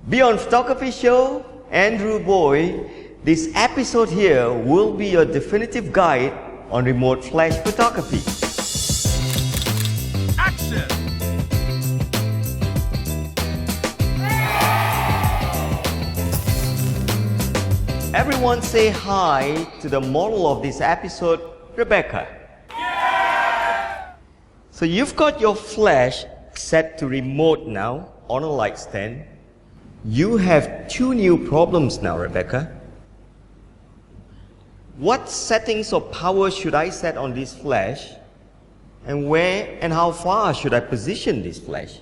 Beyond Photography Show, Andrew Boy. This episode here will be your definitive guide on remote flash photography. Action! Everyone say hi to the model of this episode, Rebecca. Yeah! So you've got your flash set to remote now on a light stand. You have two new problems now, Rebecca. What settings of power should I set on this flash? And where and how far should I position this flash?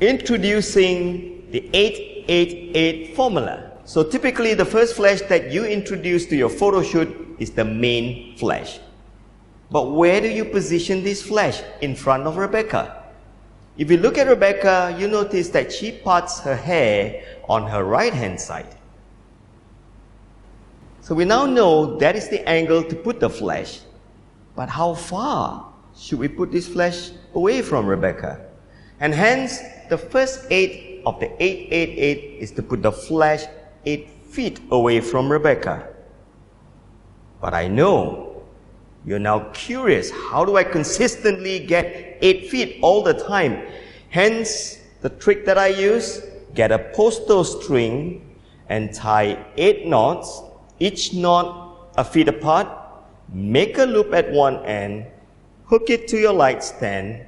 Introducing the 888 formula. So typically the first flash that you introduce to your photo shoot is the main flash. But where do you position this flash? In front of Rebecca. If you look at Rebecca, you notice that she parts her hair on her right hand side. So we now know that is the angle to put the flash. But how far should we put this flash away from Rebecca? And hence, the first 8 of the 888 is to put the flash 8 feet away from Rebecca. But I know you're now curious, how do I consistently get 8 feet all the time? Hence, the trick that I use, get a postal string and tie 8 knots, each knot a feet apart, make a loop at one end, hook it to your light stand,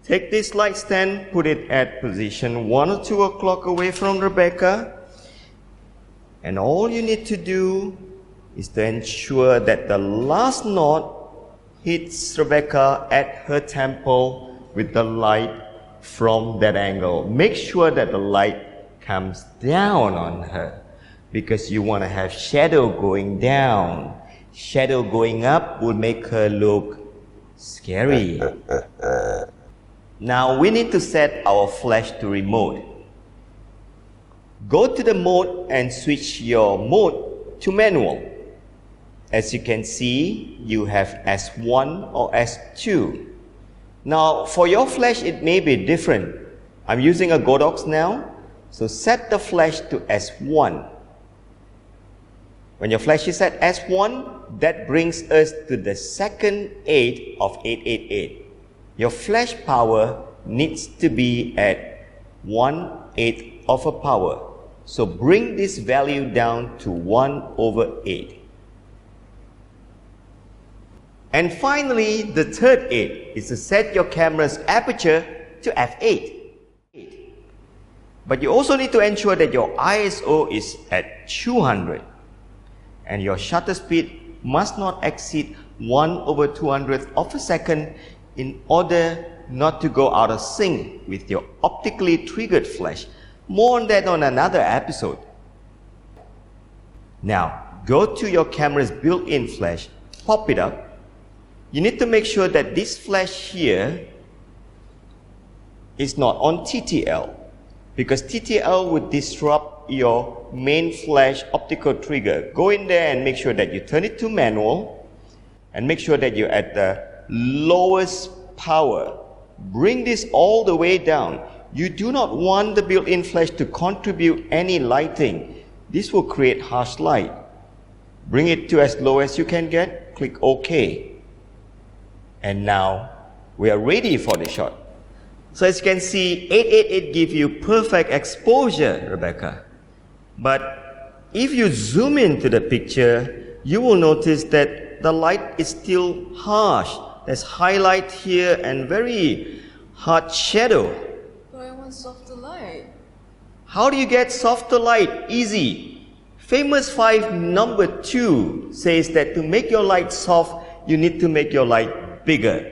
take this light stand, put it at position 1 or 2 o'clock away from Rebecca, and all you need to do is to ensure that the last knot hits Rebecca at her temple with the light from that angle. Make sure that the light comes down on her because you want to have shadow going down. Shadow going up will make her look scary. Now we need to set our flash to remote. Go to the mode and switch your mode to manual. As you can see, you have S1 or S2. Now, for your flash, it may be different. I'm using a Godox now, so set the flash to S1. When your flash is at S1, that brings us to the second 8 of 888. Your flash power needs to be at 1/8 of a power. So bring this value down to 1/8. And finally, the third 8 is to set your camera's aperture to f8. But you also need to ensure that your ISO is at 200. And your shutter speed must not exceed 1/200th of a second in order not to go out of sync with your optically triggered flash. More on that on another episode. Now, go to your camera's built-in flash, pop it up. You need to make sure that this flash here is not on TTL, because TTL would disrupt your main flash optical trigger. Go in there and make sure that you turn it to manual and make sure that you're at the lowest power. Bring this all the way down. You do not want the built-in flash to contribute any lighting. This will create harsh light. Bring it to as low as you can get. Click OK. And now we are ready for the shot. So as you can see, 888 gives you perfect exposure, Rebecca. But if you zoom into the picture, you will notice that the light is still harsh. There's highlight here and very hard shadow. But I want softer light. How do you get softer light? Easy. Famous 5 number 2 says that to make your light soft, you need to make your light bigger.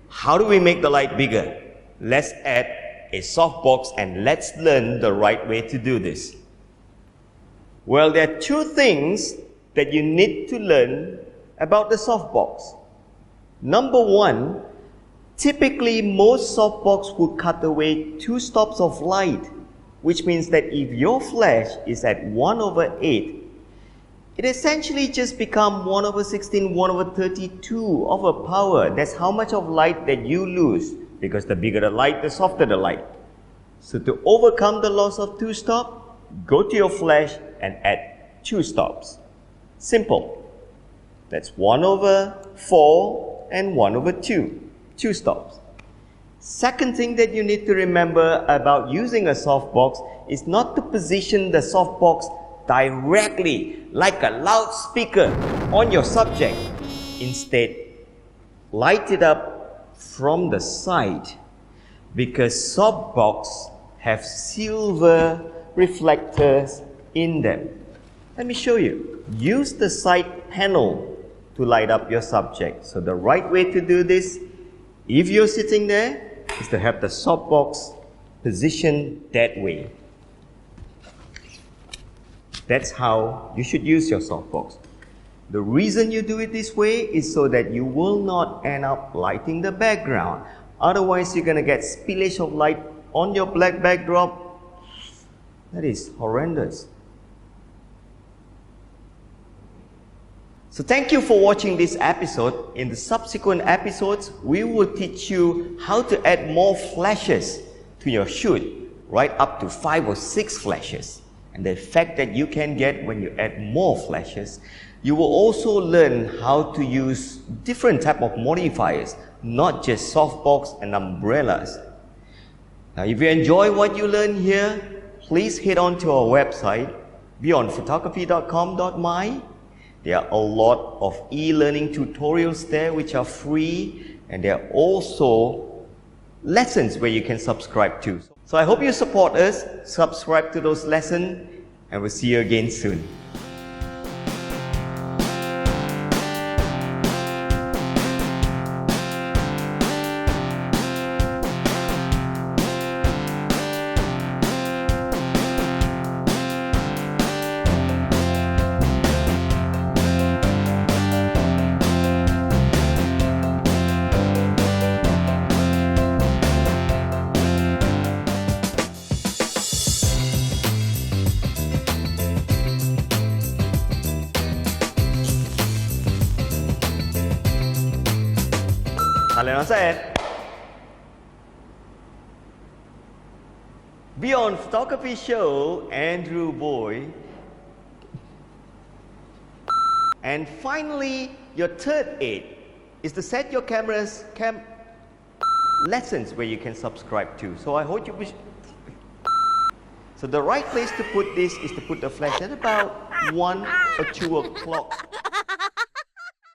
How do we make the light bigger? Let's add a softbox and let's learn the right way to do this. Well, there are 2 things that you need to learn about the softbox. Number 1, typically most softbox will cut away 2 stops of light, which means that if your flash is at 1/8, it essentially just becomes 1/16, 1/32 of a power. That's how much of light that you lose, because the bigger the light, the softer the light. So to overcome the loss of 2 stops, go to your flash and add 2 stops. Simple. That's 1/4 and 1/2. 2 stops. Second thing that you need to remember about using a softbox is not to position the softbox directly like a loudspeaker on your subject. Instead, light it up from the side, because softbox have silver reflectors in them. Let me show you. Use the side panel to light up your subject. So the right way to do this, if you're sitting there, is to have the softbox positioned that way. That's how you should use your softbox. The reason you do it this way is so that you will not end up lighting the background. Otherwise, you're going to get spillage of light on your black backdrop. That is horrendous. So thank you for watching this episode. In the subsequent episodes, we will teach you how to add more flashes to your shoot, right up to 5 or 6 flashes. And the effect that you can get when you add more flashes. You will also learn how to use different type of modifiers, not just softbox and umbrellas. Now, if you enjoy what you learn here, please head on to our website, beyondphotography.com.my. There are a lot of e-learning tutorials there which are free, and there are also lessons where you can subscribe to. So I hope you support us, subscribe to those lessons, and we'll see you again soon. Kalian set. Beyond Photography Show, Andrew Boy. And finally, your third aid is to set your camera's lessons where you can subscribe to. So I hope you wish. So the right place to put this is to put the flash at about 1 or 2 o'clock